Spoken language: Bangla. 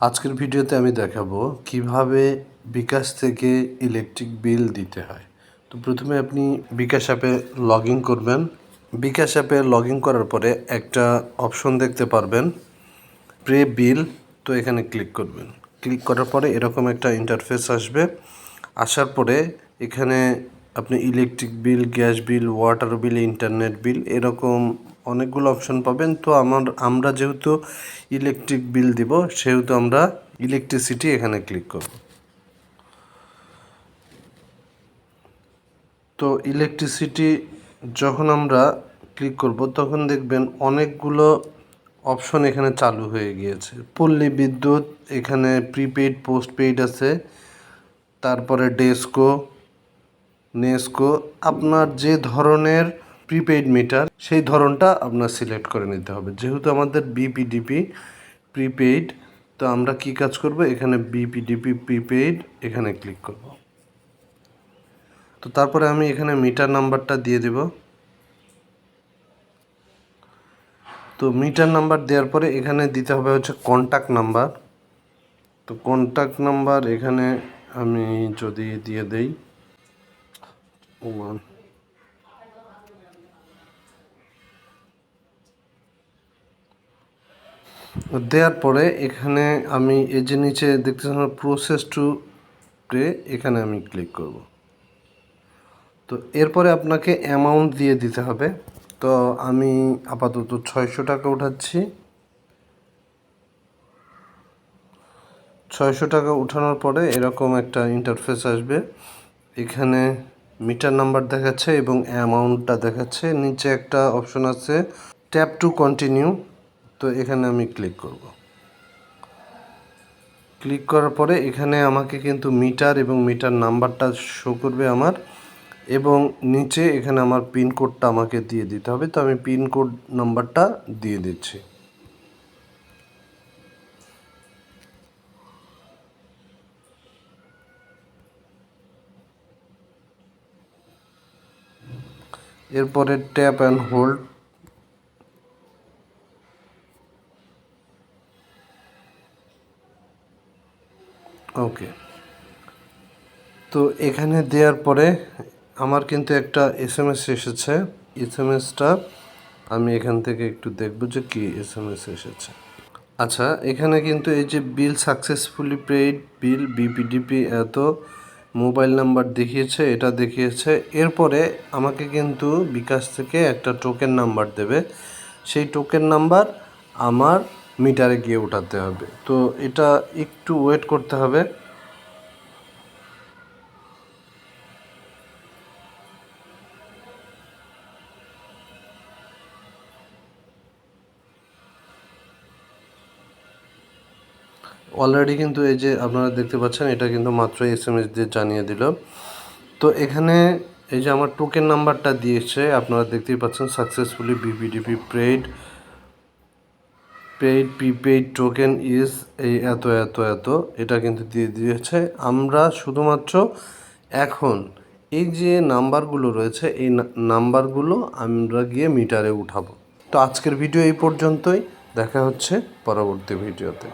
আজকের ভিডিওতে আমি দেখাবো কিভাবে বিকাশ থেকে ইলেকট্রিক বিল দিতে হয়। তো প্রথমে আপনি বিকাশ অ্যাপে লগ ইন করবেন। বিকাশ অ্যাপে লগ ইন করার পরে একটা অপশন দেখতে পারবেন পে বিল। তো এখানে ক্লিক করবেন। ক্লিক করার পরে এরকম একটা ইন্টারফেস আসবে। আসার পরে এখানে আপনি electric bill, gas bill, water বিল, ইন্টারনেট বিল এরকম অনেকগুলো অপশন পাবেন। তো আমরা যেহেতু ইলেকট্রিক বিল দিব সেহেতু আমরা ইলেকট্রিসিটি এখানে ক্লিক করব। তো ইলেকট্রিসিটি যখন আমরা ক্লিক করব তখন দেখবেন অনেকগুলো অপশন এখানে চালু হয়ে গিয়েছে। পল্লী বিদ্যুৎ, এখানে প্রিপেইড, পোস্টপেইড আছে, তারপরে ডেস্কো, নেস্কো। আপনার যে ধরনের প্রিপেইড মিটার সেই ধরনটা আপনার সিলেক্ট করে নিতে হবে। যেহেতু আমাদের বিপিডিপি প্রিপেইড, তো আমরা কি কাজ করব, এখানে বিপিডিপি প্রিপেইড এখানে ক্লিক করব। তো তারপরে আমি এখানে মিটার নাম্বারটা দিয়ে দেব। তো মিটার নাম্বার দেওয়ার পরে এখানে দিতে হবে হচ্ছে কন্ট্যাক্ট নাম্বার। তো কন্ট্যাক্ট নাম্বার এখানে আমি যদি দিয়ে দেই 1, দেওয়ার পরে এখানে আমি এই যে নিচে দেখতেছেন প্রসেস টু পে, এখানে আমি ক্লিক করব। তো এরপরে আপনাকে অ্যামাউন্ট দিয়ে দিতে হবে। তো আমি আপাতত 600 টাকা উঠাচ্ছি। 600 টাকা উঠানোর পরে এরকম একটা ইন্টারফেস আসবে। এখানে মিটার নাম্বার দেখাচ্ছে এবং অ্যামাউন্টটা দেখাচ্ছে। নিচে একটা অপশন আছে ট্যাপ টু কন্টিনিউ। তো এখানে আমি ক্লিক করব। ক্লিক করার পরে এখানে আমাকে কিন্তু মিটার এবং মিটার নাম্বারটা শো করবে আমার, এবং নিচে এখানে আমার পিনকোডটা আমাকে দিয়ে দিতে হবে। তো আমি পিনকোড নাম্বারটা দিয়ে দিচ্ছি। এরপরে ট্যাপ অ্যান্ড হোল্ড। ওকে। তো এখানে দেওয়ার পরে আমার কিন্তু একটা এসএমএস এসেছে। এসএমএসটা আমি এখান থেকে একটু দেখব যে কি এসএমএস এসেছে। আচ্ছা, এখানে কিন্তু এই যে বিল সাকসেসফুলি পেইড বিল বিপিডিপি এত মোবাইল নাম্বার দেখিয়েছে, এটা দেখিয়েছে। এরপরে আমাকে কিন্তু বিকাশ থেকে একটা টোকেন নাম্বার দেবে। সেই টোকেন নাম্বার আমার মিটারে গিয়ে ওঠাতে হবে। তো এটা একটু ওয়েট করতে হবে। অলরেডি কিন্তু এই যে আপনারা দেখতে পাচ্ছেন এটা কিন্তু মাত্র এসএমএস দিয়ে জানিয়ে দিল। তো এখানে এই যে আমার টোকেন নাম্বারটা দিয়েছে, আপনারা দেখতেই পাচ্ছেন successfully BPDP prepaid prepaid token is এই এত এত এত, এটা কিন্তু দিয়ে দিয়েছে। আমরা শুধুমাত্র এখন এই যে নাম্বারগুলো রয়েছে এই নাম্বারগুলো আমরা গিয়ে মিটারে উঠাবো। তো আজকের ভিডিও এই পর্যন্তই, দেখা হচ্ছে পরবর্তী ভিডিওতে।